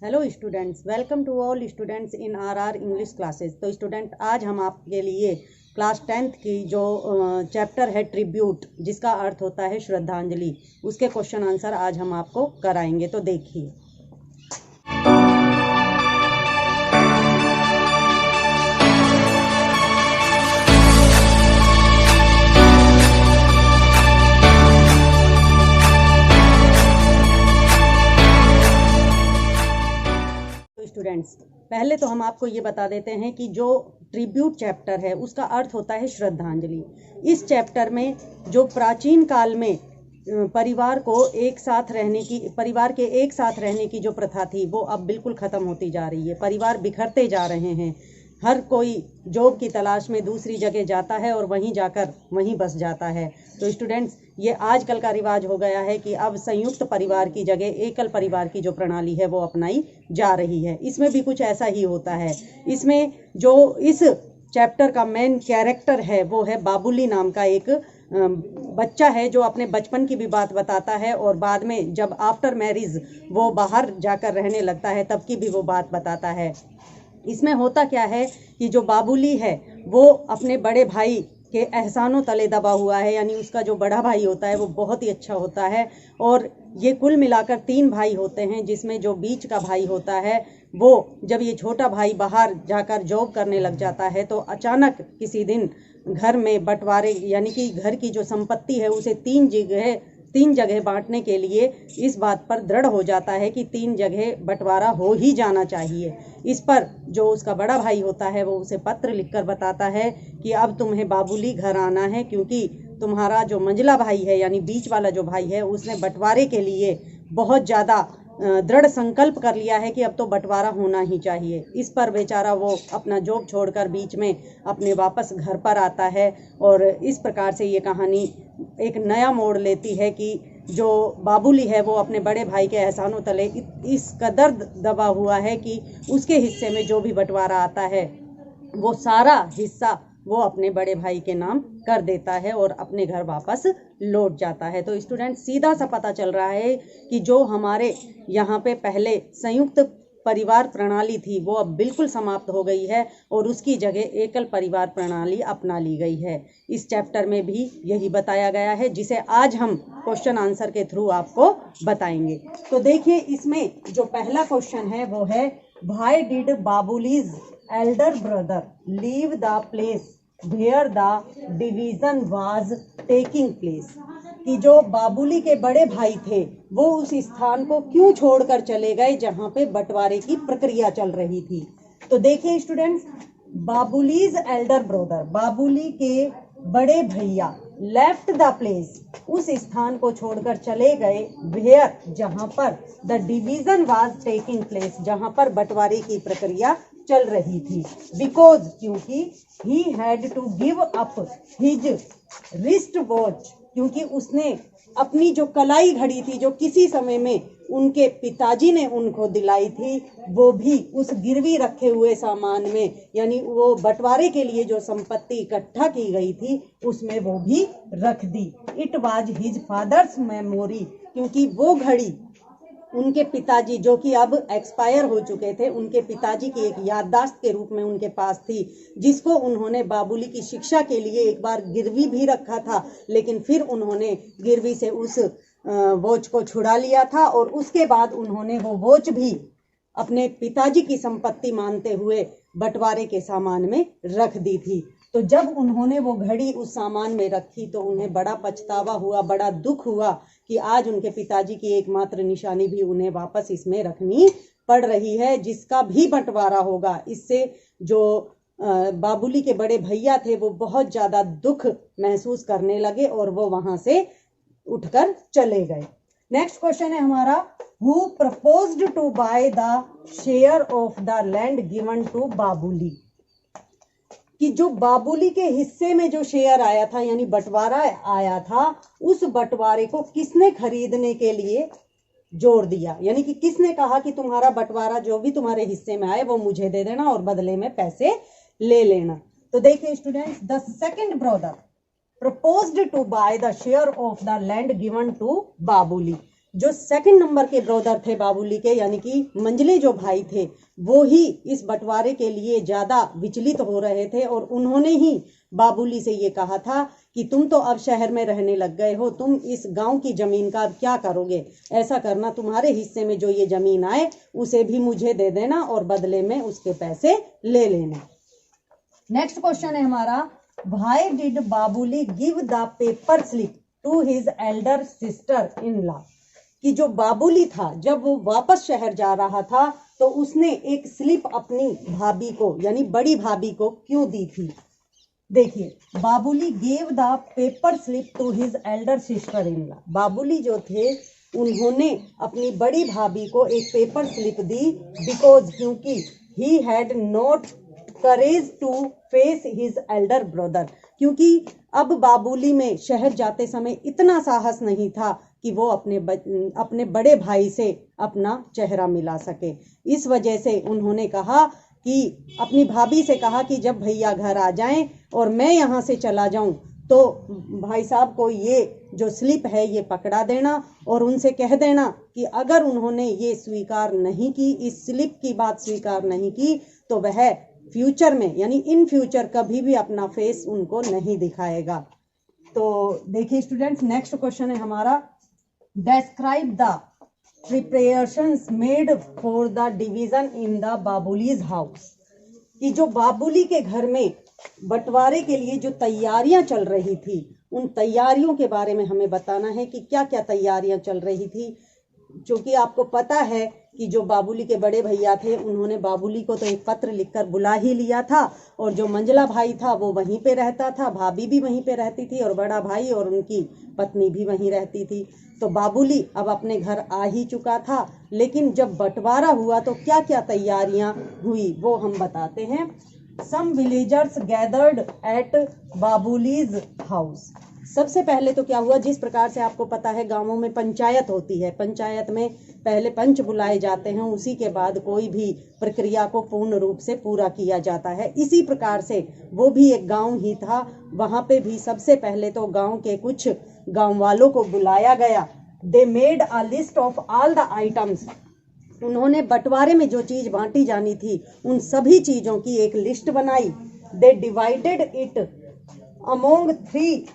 Hello students, welcome to all students in our English classes. तो student, आज हम आपके लिए क्लास 10th की जो चैप्टर है ट्रिब्यूट, जिसका अर्थ होता है श्रद्धांजलि, उसके क्वेश्चन आंसर आज हम आपको कराएंगे। तो देखिए, स्टूडेंट्स, पहले तो हम आपको ये बता देते हैं कि जो ट्रिब्यूट चैप्टर है उसका अर्थ होता है श्रद्धांजलि। इस चैप्टर में जो प्राचीन काल में परिवार के एक साथ रहने की जो प्रथा थी वो अब बिल्कुल ख़त्म होती जा रही है। परिवार बिखरते जा रहे हैं। हर कोई जॉब की तलाश में दूसरी जगह जाता है और वहीं जाकर वहीं बस जाता है। तो स्टूडेंट्स, ये आजकल का रिवाज हो गया है कि अब संयुक्त परिवार की जगह एकल परिवार की जो प्रणाली है वो अपनाई जा रही है। इसमें भी कुछ ऐसा ही होता है। इसमें जो इस चैप्टर का मेन कैरेक्टर है वो है बाबुली नाम का एक बच्चा है, जो अपने बचपन की भी बात बताता है और बाद में जब आफ्टर मैरिज वो बाहर जाकर रहने लगता है तब की भी वो बात बताता है। इसमें होता क्या है कि जो बाबुली है वो अपने बड़े भाई के एहसानों तले दबा हुआ है, यानी उसका जो बड़ा भाई होता है वो बहुत ही अच्छा होता है। और ये कुल मिलाकर 3 भाई होते हैं, जिसमें जो बीच का भाई होता है वो जब ये छोटा भाई बाहर जाकर जॉब करने लग जाता है तो अचानक किसी दिन घर में बंटवारे, यानी कि घर की जो संपत्ति है उसे 3 जगह बांटने के लिए इस बात पर दृढ़ हो जाता है कि 3 जगह बंटवारा हो ही जाना चाहिए। इस पर जो उसका बड़ा भाई होता है वो उसे पत्र लिखकर बताता है कि अब तुम्हें बाबुली घर आना है, क्योंकि तुम्हारा जो मंझला भाई है यानी बीच वाला जो भाई है उसने बंटवारे के लिए बहुत ज़्यादा दृढ़ संकल्प कर लिया है कि अब तो बंटवारा होना ही चाहिए। इस पर बेचारा वो अपना जॉब छोड़कर बीच में अपने वापस घर पर आता है और इस प्रकार से ये कहानी एक नया मोड़ लेती है कि जो बाबुली है वो अपने बड़े भाई के एहसानों तले इस कदर दबा हुआ है कि उसके हिस्से में जो भी बंटवारा आता है वो सारा हिस्सा वो अपने बड़े भाई के नाम कर देता है और अपने घर वापस लौट जाता है। तो स्टूडेंट, सीधा सा पता चल रहा है कि जो हमारे यहाँ पे पहले संयुक्त परिवार प्रणाली थी वो अब बिल्कुल समाप्त हो गई है और उसकी जगह एकल परिवार प्रणाली अपना ली गई है। इस चैप्टर में भी यही बताया गया है, जिसे आज हम क्वेश्चन आंसर के थ्रू आपको बताएंगे। तो देखिए, इसमें जो पहला क्वेश्चन है वो है, why did Babuli's elder brother leave the place where the division was taking place. कि जो बाबुली के बड़े भाई थे वो उस स्थान को क्यों छोड़कर चले गए जहां पे बंटवारे की प्रक्रिया चल रही थी। तो देखिए स्टूडेंट्स, बाबुलीज एल्डर ब्रदर, बाबुली के बड़े भैया, लेफ्ट द प्लेस, उस स्थान को छोड़कर चले गए, वेयर, जहां पर the division was taking place, जहां पर बंटवारे की प्रक्रिया चल रही थी। बिकॉज, क्योंकि he had to give up his wrist watch, क्योंकि उसने अपनी जो कलाई घड़ी थी जो किसी समय में उनके पिताजी ने उनको दिलाई थी, वो भी उस गिरवी रखे हुए सामान में, यानी वो बंटवारे के लिए जो संपत्ति इकट्ठा की गई थी उसमें वो भी रख दी। It was his father's memory, क्योंकि वो घड़ी उनके पिताजी, जो कि अब एक्सपायर हो चुके थे, उनके पिताजी की एक याददाश्त के रूप में उनके पास थी, जिसको उन्होंने बाबुली की शिक्षा के लिए एक बार गिरवी भी रखा था, लेकिन फिर उन्होंने गिरवी से उस वॉच को छुड़ा लिया था और उसके बाद उन्होंने वो वॉच भी अपने पिताजी की संपत्ति मानते हुए बंटवारे के सामान में रख दी थी। तो जब उन्होंने वो घड़ी उस सामान में रखी तो उन्हें बड़ा पछतावा हुआ, बड़ा दुख हुआ कि आज उनके पिताजी की एकमात्र निशानी भी उन्हें वापस इसमें रखनी पड़ रही है, जिसका भी बंटवारा होगा। इससे जो बाबुली के बड़े भैया थे वो बहुत ज़्यादा दुख महसूस करने लगे और वो वहां से उठकर चले गए। नेक्स्ट क्वेश्चन है हमारा, who proposed to buy the share of the land given to Babuli. कि जो बाबुली के हिस्से में जो शेयर आया था, यानी बंटवारा आया था, उस बंटवारे को किसने खरीदने के लिए जोर दिया, यानी कि किसने कहा कि तुम्हारा बंटवारा जो भी तुम्हारे हिस्से में आए वो मुझे दे देना और बदले में पैसे ले लेना। तो देखिए students, the second brother proposed to buy the share of the land given to Babuli. जो सेकंड नंबर के ब्रदर थे बाबुली के, यानी कि मंझले जो भाई थे, वो ही इस बंटवारे के लिए ज्यादा विचलित हो रहे थे और उन्होंने ही बाबुली से ये कहा था कि तुम तो अब शहर में रहने लग गए हो, तुम इस गांव की जमीन का अब क्या करोगे, ऐसा करना तुम्हारे हिस्से में जो ये जमीन आए उसे भी मुझे दे देना और बदले में उसके पैसे ले लेना। नेक्स्ट क्वेश्चन है हमारा, why did Babuli give the paper slip to his elder sister in law, कि जो बाबुली था जब वो वापस शहर जा रहा था तो उसने एक स्लिप अपनी भाभी को यानी बड़ी भाभी को क्यों दी थी। देखिए, Babuli gave the paper slip to his elder sister in law, Babuli जो थे उन्होंने अपनी बड़ी भाभी को एक पेपर स्लिप दी बिकॉज, क्योंकि he had not courage to face his elder brother, क्योंकि अब बाबुली में शहर जाते समय इतना साहस नहीं था कि वो अपने बड़े भाई से अपना चेहरा मिला सके। इस वजह से उन्होंने कहा कि अपनी भाभी से कहा कि जब भैया घर आ जाएं और मैं यहाँ से चला जाऊं तो भाई साहब को ये जो स्लिप है ये पकड़ा देना और उनसे कह देना कि अगर उन्होंने ये स्वीकार नहीं की, इस स्लिप की बात स्वीकार नहीं की, तो वह फ्यूचर में यानी इन फ्यूचर कभी भी अपना फेस उनको नहीं दिखाएगा। तो देखिए स्टूडेंट्स, नेक्स्ट क्वेश्चन है हमारा, describe the preparations made for the division in the Babuli's house, कि जो बाबुली के घर में बंटवारे के लिए जो तैयारियां चल रही थी उन तैयारियों के बारे में हमें बताना है कि क्या क्या तैयारियां चल रही थी। क्योंकि आपको पता है कि जो बाबुली के बड़े भैया थे उन्होंने बाबुली को तो एक पत्र लिखकर बुला ही लिया था और जो मंझला भाई था वो वहीं पे रहता था, भाभी भी वहीं पे रहती थी और बड़ा भाई और उनकी पत्नी भी वहीं रहती थी। तो बाबुली अब अपने घर आ ही चुका था, लेकिन जब बंटवारा हुआ तो क्या क्या तैयारियां हुई वो हम बताते हैं। सम विलेजर्स गैदर्ड एट बाबुलीज हाउस, सबसे पहले तो क्या हुआ, जिस प्रकार से आपको पता है गांवों में पंचायत होती है, पंचायत में पहले पंच बुलाए जाते हैं, उसी के बाद कोई भी प्रक्रिया को पूर्ण रूप से पूरा किया जाता है। इसी प्रकार से वो भी एक गांव ही था, वहां पे भी सबसे पहले तो गांव के कुछ गांव वालों को बुलाया गया। They made a list of all the items, उन्होंने बंटवारे में जो चीज बांटी जानी थी उन सभी चीजों की एक लिस्ट बनाई। They divided it among 3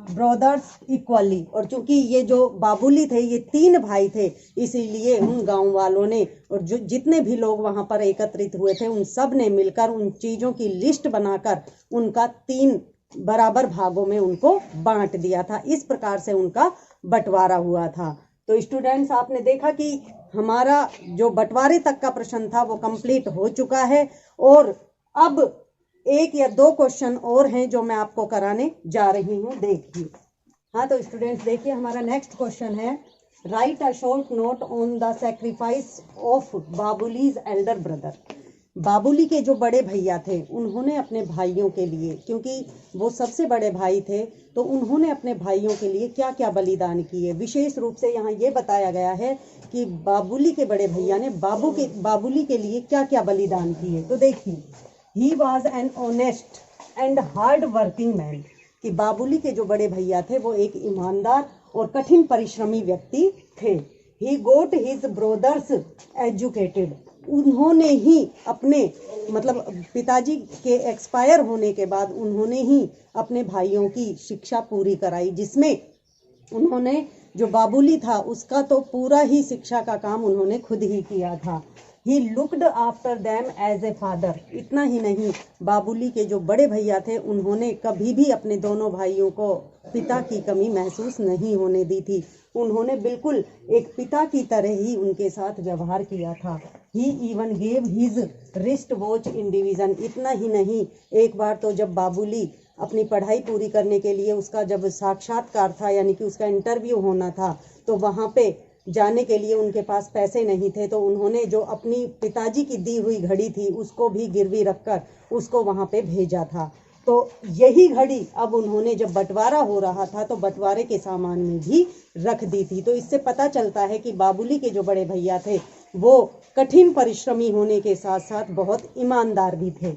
brothers equally, और चूंकि ये जो बाबुली थे ये 3 भाई थे, इसीलिए उन गांव वालों ने और जो जितने भी लोग वहां पर एकत्रित हुए थे उन सब ने मिलकर उन चीजों की लिस्ट बनाकर उनका 3 बराबर भागों में उनको बांट दिया था। इस प्रकार से उनका बंटवारा हुआ था। तो स्टूडेंट्स, आपने देखा कि हमारा जो बंटवारे तक का प्रश्न था वो कंप्लीट हो चुका है और अब 1 या 2 क्वेश्चन और हैं जो मैं आपको कराने जा रही हूँ, देखिए। हाँ, तो स्टूडेंट्स देखिए, हमारा नेक्स्ट क्वेश्चन है, write a short note on the sacrifice of Babuli's elder brother. Babuli के जो बड़े भैया थे उन्होंने अपने भाइयों के लिए, क्योंकि वो सबसे बड़े भाई थे, तो उन्होंने अपने भाइयों के लिए क्या क्या बलिदान किए। विशेष रूप से यहाँ ये बताया गया है कि बाबुली के बड़े भैया ने बाबुली के लिए क्या क्या बलिदान किए। तो देखिए, he was an honest and hard working man, कि बाबुली के जो बड़े भैया थे वो एक ईमानदार और कठिन परिश्रमी व्यक्ति थे। ही गोट हिज ब्रदर्स एजुकेटेड, उन्होंने ही अपने पिताजी के एक्सपायर होने के बाद उन्होंने ही अपने भाइयों की शिक्षा पूरी कराई, जिसमें उन्होंने जो बाबुली था उसका तो पूरा ही शिक्षा का काम उन्होंने खुद ही किया था। He looked after them as a father, इतना ही नहीं, बाबुली के जो बड़े भैया थे उन्होंने कभी भी अपने दोनों भाइयों को पिता की कमी महसूस नहीं होने दी थी। उन्होंने बिल्कुल एक पिता की तरह ही उनके साथ व्यवहार किया था। He even gave his wrist watch in division, इतना ही नहीं, एक बार तो जब बाबुली अपनी पढ़ाई पूरी करने के लिए उसका जब साक्षात्कार था यानी कि उसका इंटरव्यू होना था, तो वहाँ पे जाने के लिए उनके पास पैसे नहीं थे, तो उन्होंने जो अपनी पिताजी की दी हुई घड़ी थी उसको भी गिरवी रखकर उसको वहाँ पे भेजा था। तो यही घड़ी अब उन्होंने जब बंटवारा हो रहा था तो बंटवारे के सामान में भी रख दी थी। तो इससे पता चलता है कि बाबुली के जो बड़े भैया थे वो कठिन परिश्रमी होने के साथ साथ बहुत ईमानदार भी थे।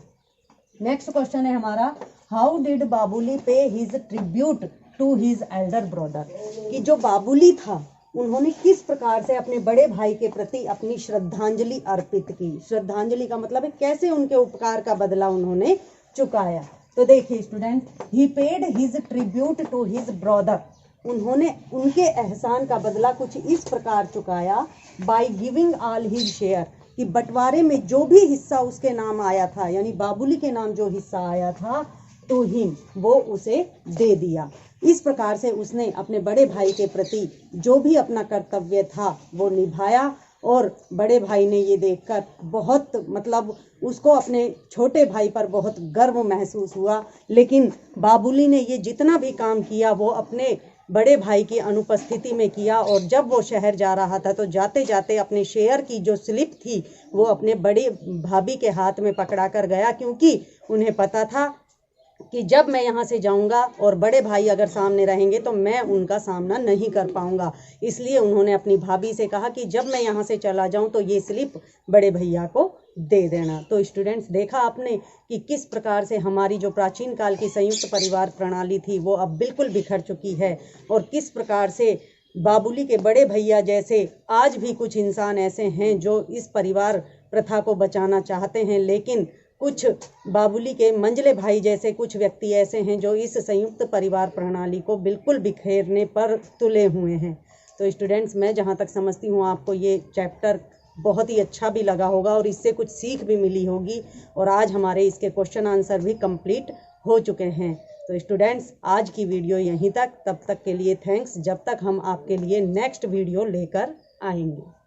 नेक्स्ट क्वेश्चन है हमारा, how did Babuli pay his tribute to his elder brother, कि जो बाबुली था उन्होंने किस प्रकार से अपने बड़े भाई के प्रति अपनी श्रद्धांजलि अर्पित की। श्रद्धांजलि का मतलब है कैसे उनके उपकार का बदला उन्होंने चुकाया। तो देखिए student, he paid his tribute to his brother, उन्होंने उनके एहसान का बदला कुछ इस प्रकार चुकाया, by giving all his share, कि बंटवारे में जो भी हिस्सा उसके नाम आया था, यानी बाबुली के नाम जो हिस्सा आया था, टू हिम, वो उसे दे दिया। इस प्रकार से उसने अपने बड़े भाई के प्रति जो भी अपना कर्तव्य था वो निभाया, और बड़े भाई ने ये देखकर बहुत मतलब उसको अपने छोटे भाई पर बहुत गर्व महसूस हुआ। लेकिन बाबुली ने ये जितना भी काम किया वो अपने बड़े भाई की अनुपस्थिति में किया, और जब वो शहर जा रहा था तो जाते जाते अपने शेयर की जो स्लिप थी वो अपने बड़ी भाभी के हाथ में पकड़ा कर गया, क्योंकि उन्हें पता था कि जब मैं यहाँ से जाऊँगा और बड़े भाई अगर सामने रहेंगे तो मैं उनका सामना नहीं कर पाऊँगा। इसलिए उन्होंने अपनी भाभी से कहा कि जब मैं यहाँ से चला जाऊँ तो ये स्लिप बड़े भैया को दे देना। तो स्टूडेंट्स, देखा आपने कि किस प्रकार से हमारी जो प्राचीन काल की संयुक्त परिवार प्रणाली थी वो अब बिल्कुल बिखर चुकी है, और किस प्रकार से बाबुली के बड़े भैया जैसे आज भी कुछ इंसान ऐसे हैं जो इस परिवार प्रथा को बचाना चाहते हैं, लेकिन कुछ बाबुली के मंझले भाई जैसे कुछ व्यक्ति ऐसे हैं जो इस संयुक्त परिवार प्रणाली को बिल्कुल बिखेरने पर तुले हुए हैं। तो स्टूडेंट्स, मैं जहाँ तक समझती हूँ आपको ये चैप्टर बहुत ही अच्छा भी लगा होगा और इससे कुछ सीख भी मिली होगी, और आज हमारे इसके क्वेश्चन आंसर भी कंप्लीट हो चुके हैं। तो स्टूडेंट्स, आज की वीडियो यहीं तक, तब तक के लिए थैंक्स। जब तक हम आपके लिए नेक्स्ट वीडियो लेकर आएंगे।